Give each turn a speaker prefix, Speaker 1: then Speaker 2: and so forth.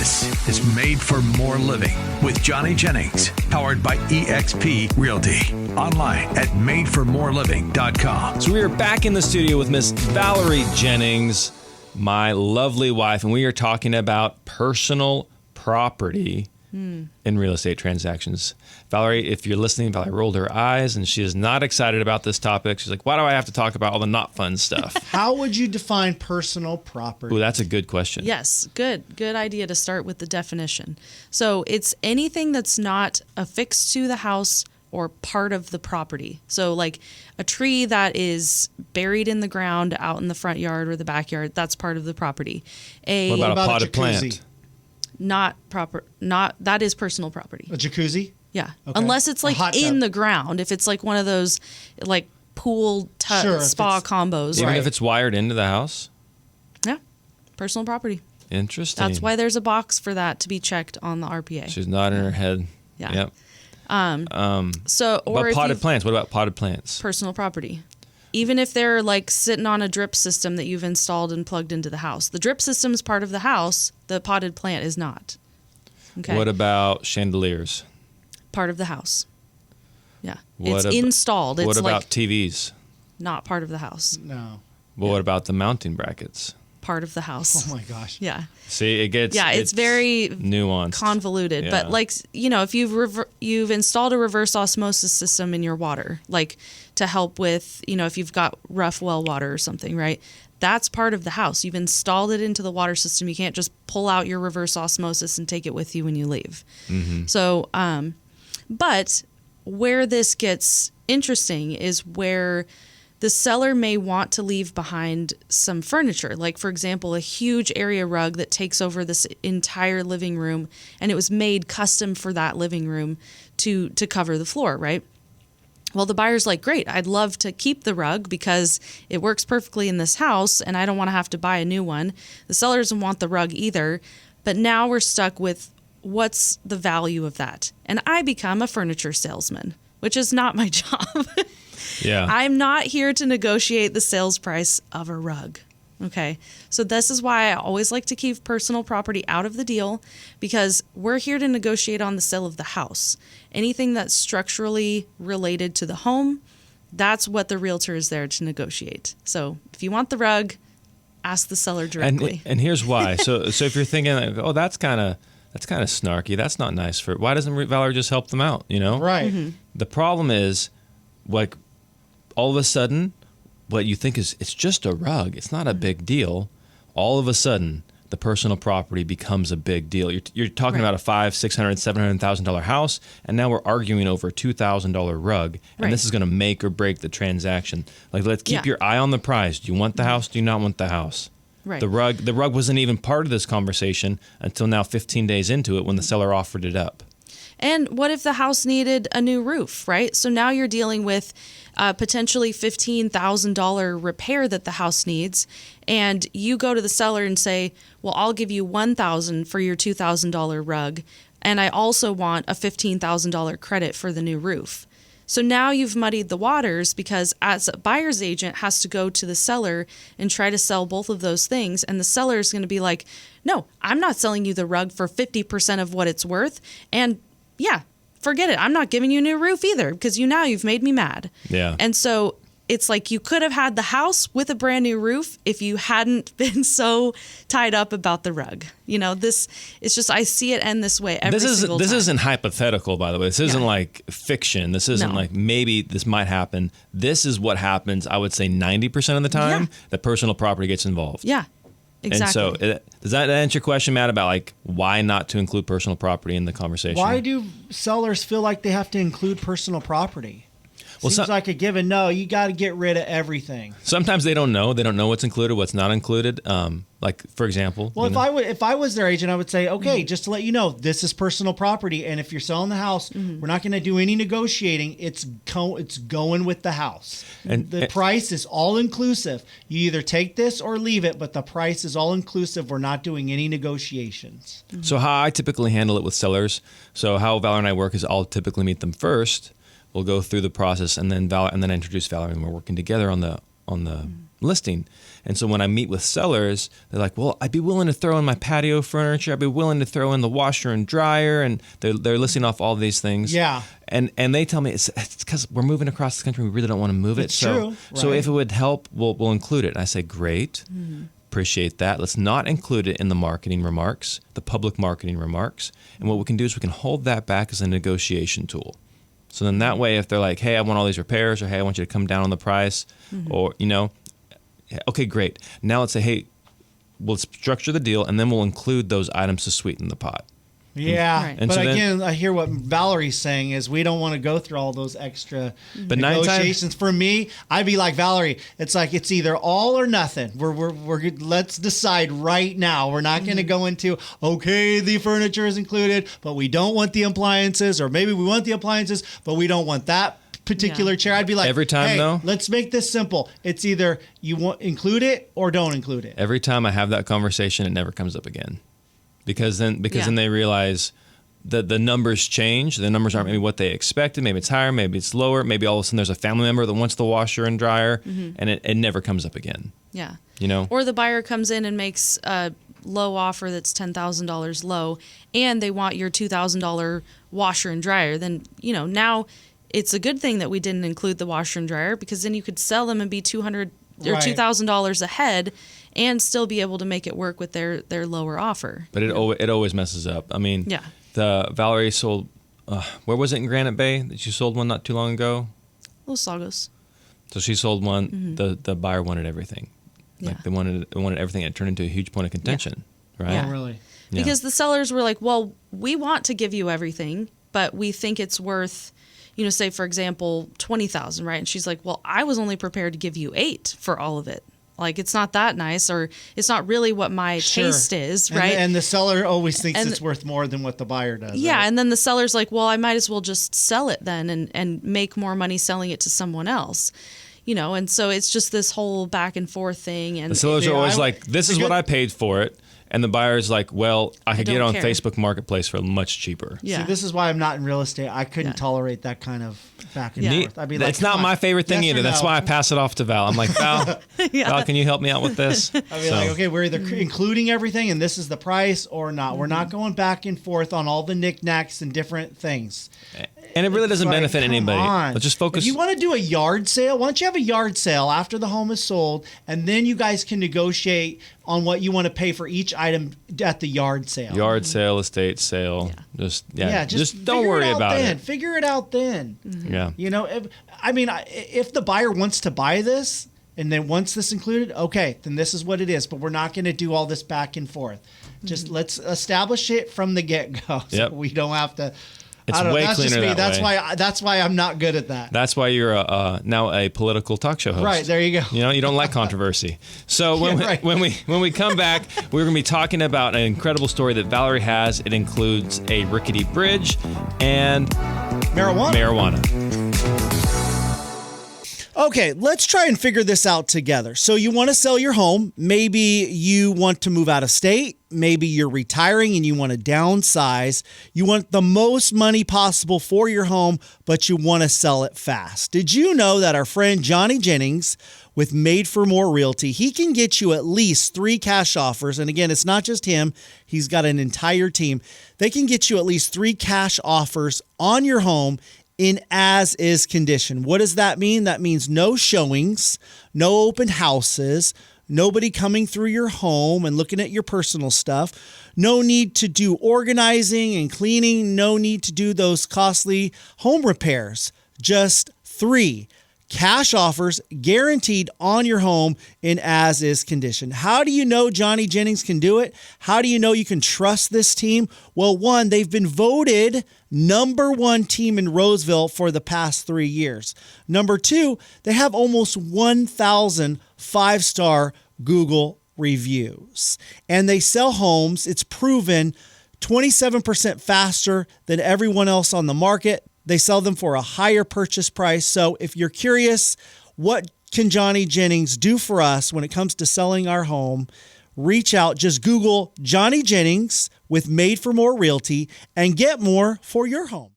Speaker 1: This is Made for More Living with Johnny Jennings, powered by eXp Realty. Online at madeformoreliving.com.
Speaker 2: So we are back in the studio with Miss Valary Jennings, my lovely wife, and we are talking about personal property in real estate transactions. Valary, if you're listening, Valary rolled her eyes, and she is not excited about this topic. She's like, why do I have to talk about all the not fun stuff?
Speaker 3: How would you define personal property?
Speaker 2: Ooh, that's a good question.
Speaker 4: Yes, good idea to start with the definition. So it's anything that's not affixed to the house or part of the property. So like a tree that is buried in the ground out in the front yard or the backyard, that's part of the property.
Speaker 2: What about a potted plant?
Speaker 4: That is personal property.
Speaker 3: A jacuzzi?
Speaker 4: Yeah.
Speaker 3: Okay.
Speaker 4: Unless it's like in the ground. If it's like one of those like pool spa combos.
Speaker 2: Even if it's wired into the house?
Speaker 4: Yeah. Personal property.
Speaker 2: Interesting.
Speaker 4: That's why there's a box for that to be checked on the RPA.
Speaker 2: She's nodding her head.
Speaker 4: Yeah.
Speaker 2: Yep.
Speaker 4: But
Speaker 2: potted plants? What about potted plants?
Speaker 4: Personal property. Even if they're like sitting on a drip system that you've installed and plugged into the house. The drip system is part of the house. The potted plant is not. Okay.
Speaker 2: What about chandeliers?
Speaker 4: Part of the house. Yeah. It's installed. It's
Speaker 2: what about
Speaker 4: like
Speaker 2: TVs?
Speaker 4: Not part of the house.
Speaker 3: No.
Speaker 2: Well, what about the mounting brackets?
Speaker 4: Part of the house.
Speaker 3: Oh my gosh.
Speaker 4: Yeah.
Speaker 2: See, it gets
Speaker 4: it's very
Speaker 2: nuanced,
Speaker 4: convoluted.
Speaker 2: Yeah.
Speaker 4: But like if you've installed a reverse osmosis system in your water, like to help with if you've got rough well water or something, right? That's part of the house. You've installed it into the water system. You can't just pull out your reverse osmosis and take it with you when you leave. Mm-hmm. So, but where this gets interesting is where the seller may want to leave behind some furniture, like, for example, a huge area rug that takes over this entire living room, and it was made custom for that living room to cover the floor, right? Well, the buyer's like, great, I'd love to keep the rug because it works perfectly in this house, and I don't want to have to buy a new one. The seller doesn't want the rug either, but now we're stuck with what's the value of that? And I become a furniture salesman, which is not my job.
Speaker 2: Yeah.
Speaker 4: I'm not here to negotiate the sales price of a rug. Okay. So this is why I always like to keep personal property out of the deal, because we're here to negotiate on the sale of the house. Anything that's structurally related to the home, that's what the realtor is there to negotiate. So if you want the rug, ask the seller directly.
Speaker 2: And here's why. So if you're thinking, like, oh, that's kind of snarky. That's not nice for. Why doesn't Valary just help them out?
Speaker 3: Right.
Speaker 4: Mm-hmm.
Speaker 2: The problem is, like, all of a sudden, what you think is it's just a rug. It's not a big deal. All of a sudden, the personal property becomes a big deal. You're talking about a $500,000, $600,000, $700,000 house, and now we're arguing over a $2,000 rug, and this is going to make or break the transaction. Like, let's keep your eye on the prize. Do you want the house? Do you not want the house?
Speaker 4: Right.
Speaker 2: The rug wasn't even part of this conversation until now, 15 days into it, when the seller offered it up.
Speaker 4: And what if the house needed a new roof, right? So now you're dealing with potentially $15,000 repair that the house needs, and you go to the seller and say, well, I'll give you $1,000 for your $2,000 rug, and I also want a $15,000 credit for the new roof. So now you've muddied the waters, because as a buyer's agent has to go to the seller and try to sell both of those things. And the seller is going to be like, no, I'm not selling you the rug for 50% of what it's worth. And yeah, forget it. I'm not giving you a new roof either, because you've made me mad. Yeah. And so it's like you could have had the house with a brand new roof if you hadn't been so tied up about the rug. This it's just, I see it end this way every single time.
Speaker 2: This isn't hypothetical, by the way. This isn't like fiction. This isn't like maybe this might happen. This is what happens, I would say 90% of the time, that personal property gets involved.
Speaker 4: Yeah, exactly.
Speaker 2: And so does that answer your question, Matt, about like why not to include personal property in the conversation?
Speaker 3: Why do sellers feel like they have to include personal property? Seems like a given. No, you got to get rid of everything.
Speaker 2: Sometimes they don't know. They don't know what's included, what's not included. Like, for example.
Speaker 3: Well, if I was their agent, I would say, okay, just to let you know, this is personal property, and if you're selling the house, we're not going to do any negotiating. It's going with the house. And the price is all inclusive. You either take this or leave it, but the price is all inclusive. We're not doing any negotiations.
Speaker 2: So how I typically handle it with sellers, so how Valary and I work is I'll typically meet them first. We'll go through the process, and then I introduce Valary, and we're working together on the the listing. And so when I meet with sellers, they're like, well, I'd be willing to throw in my patio furniture. I'd be willing to throw in the washer and dryer. And they're listing off all these things.
Speaker 3: Yeah.
Speaker 2: And they tell me it's because we're moving across the country. We really don't want to move it.
Speaker 3: It's true.
Speaker 2: So
Speaker 3: Right.
Speaker 2: if it would help, we'll include it. And I say, great. Appreciate that. Let's not include it in the marketing remarks, the public marketing remarks. And what we can do is we can hold that back as a negotiation tool. So then that way, if they're like, hey, I want all these repairs, or hey, I want you to come down on the price, or, okay, great. Now let's say, hey, we'll structure the deal, and then we'll include those items to sweeten the pot.
Speaker 3: Yeah,
Speaker 4: Right.
Speaker 2: And
Speaker 3: but
Speaker 2: so then-
Speaker 3: again, I hear what Valary's saying is we don't want to go through all those extra
Speaker 2: But 9 times-
Speaker 3: negotiations. For me, I'd be like Valary. It's like it's either all or nothing. We're let's decide right now. We're not going to go into okay, the furniture is included, but we don't want the appliances, or maybe we want the appliances, but we don't want that particular
Speaker 4: Yeah.
Speaker 3: chair. I'd be like,
Speaker 2: Every time,
Speaker 3: hey,
Speaker 2: though?
Speaker 3: let's make this simple. It's either you want include it or don't include it.
Speaker 2: Every time I have that conversation, it never comes up again. Because then they realize that the numbers change. The numbers aren't maybe what they expected. Maybe it's higher, maybe it's lower. Maybe all of a sudden there's a family member that wants the washer and dryer, and it never comes up again.
Speaker 4: Yeah.
Speaker 2: You know?
Speaker 4: Or the buyer comes in and makes a low offer that's $10,000 low, and they want your $2,000 washer and dryer. Then, now it's a good thing that we didn't include the washer and dryer, because then you could sell them and be $200 or
Speaker 3: Right.
Speaker 4: $2,000 ahead and still be able to make it work with their lower offer.
Speaker 2: But it always messes up. I mean,
Speaker 4: Yeah.
Speaker 2: the Valary sold, where was it in Granite Bay that she sold one not too long ago?
Speaker 4: Los Sagos.
Speaker 2: So she sold one. The buyer wanted everything. Like
Speaker 4: Yeah.
Speaker 2: they wanted everything. It turned into a huge point of contention, right?
Speaker 4: Yeah.
Speaker 3: Oh, really?
Speaker 2: Yeah.
Speaker 4: Because the sellers were like, well, we want to give you everything, but we think it's worth, say, for example, $20,000, right? And she's like, well, I was only prepared to give you $8,000 for all of it. Like, it's not that nice, or it's not really what my
Speaker 3: Sure.
Speaker 4: taste is,
Speaker 3: And-
Speaker 4: right?
Speaker 3: And the seller always thinks
Speaker 4: And-
Speaker 3: it's worth more than what the buyer does.
Speaker 4: Yeah,
Speaker 3: right?
Speaker 4: and then the seller's like, well, I might as well just sell it then and make more money selling it to someone else. And so it's just this whole back and forth thing. And
Speaker 2: The sellers
Speaker 3: Yeah,
Speaker 2: are always
Speaker 3: I-
Speaker 2: like, this is
Speaker 3: the
Speaker 2: what
Speaker 3: good-
Speaker 2: I paid for it. And the buyer's like, well, I could get it
Speaker 4: don't
Speaker 2: on
Speaker 4: care.
Speaker 2: Facebook Marketplace for much cheaper.
Speaker 4: yeah.
Speaker 3: See, this is why I'm not in real estate. I couldn't
Speaker 4: Yeah.
Speaker 3: tolerate that kind of back and
Speaker 4: Yeah.
Speaker 3: forth. I'd be like,
Speaker 2: It's not
Speaker 3: come
Speaker 2: my
Speaker 3: on,
Speaker 2: favorite thing
Speaker 3: yes or
Speaker 2: either. That's
Speaker 3: no?
Speaker 2: why I pass it off to Val. I'm like, Val, Val, can you help me out with this?
Speaker 3: I'd be like, okay, we're either including everything and this is the price or not. We're not going back and forth on all the knickknacks and different things.
Speaker 2: And it really doesn't
Speaker 3: It's like,
Speaker 2: benefit
Speaker 3: come
Speaker 2: anybody.
Speaker 3: on.
Speaker 2: Let's just focus.
Speaker 3: If you want to do a yard sale, why don't you have a yard sale after the home is sold, and then you guys can negotiate on what you want to pay for each item at the yard sale.
Speaker 2: Yard sale, estate sale. Just
Speaker 3: Just
Speaker 2: don't
Speaker 3: figure
Speaker 2: worry
Speaker 3: it out
Speaker 2: about
Speaker 3: then.
Speaker 2: it.
Speaker 3: Figure it out then.
Speaker 2: Yeah.
Speaker 3: If the buyer wants to buy this and then wants this included, okay, then this is what it is. But we're not going to do all this back and forth. Just let's establish it from the get-go, so
Speaker 2: Yep.
Speaker 3: we don't have to.
Speaker 2: It's
Speaker 3: I don't know,
Speaker 2: way
Speaker 3: that's just
Speaker 2: cleaner
Speaker 3: me.
Speaker 2: that way.
Speaker 3: That's why I'm not good at that.
Speaker 2: That's why you're now a political talk show host.
Speaker 3: Right, there you go.
Speaker 2: You don't like controversy. So when
Speaker 3: Yeah, right.
Speaker 2: when we come back, we're going to be talking about an incredible story that Valary has. It includes a rickety bridge and marijuana.
Speaker 3: Okay, let's try and figure this out together. So you want to sell your home. Maybe you want to move out of state. Maybe you're retiring and you want to downsize. You want the most money possible for your home, but you want to sell it fast. Did you know that our friend Johnny Jennings with Made for More Realty, he can get you at least 3 cash offers. And again, it's not just him. He's got an entire team. They can get you at least 3 cash offers on your home in as-is condition. What does that mean? That means no showings, no open houses, nobody coming through your home and looking at your personal stuff, no need to do organizing and cleaning, no need to do those costly home repairs. Just 3 cash offers guaranteed on your home in as-is condition. How do you know Johnny Jennings can do it? How do you know you can trust this team? Well, one, they've been voted number 1 team in Roseville for the past 3 years. Number 2, they have almost 1,000 5-star Google reviews. And they sell homes, it's proven, 27% faster than everyone else on the market. They sell them for a higher purchase price. So if you're curious, what can Johnny Jennings do for us when it comes to selling our home? Reach out, just Google Johnny Jennings with Made for More Realty and get more for your home.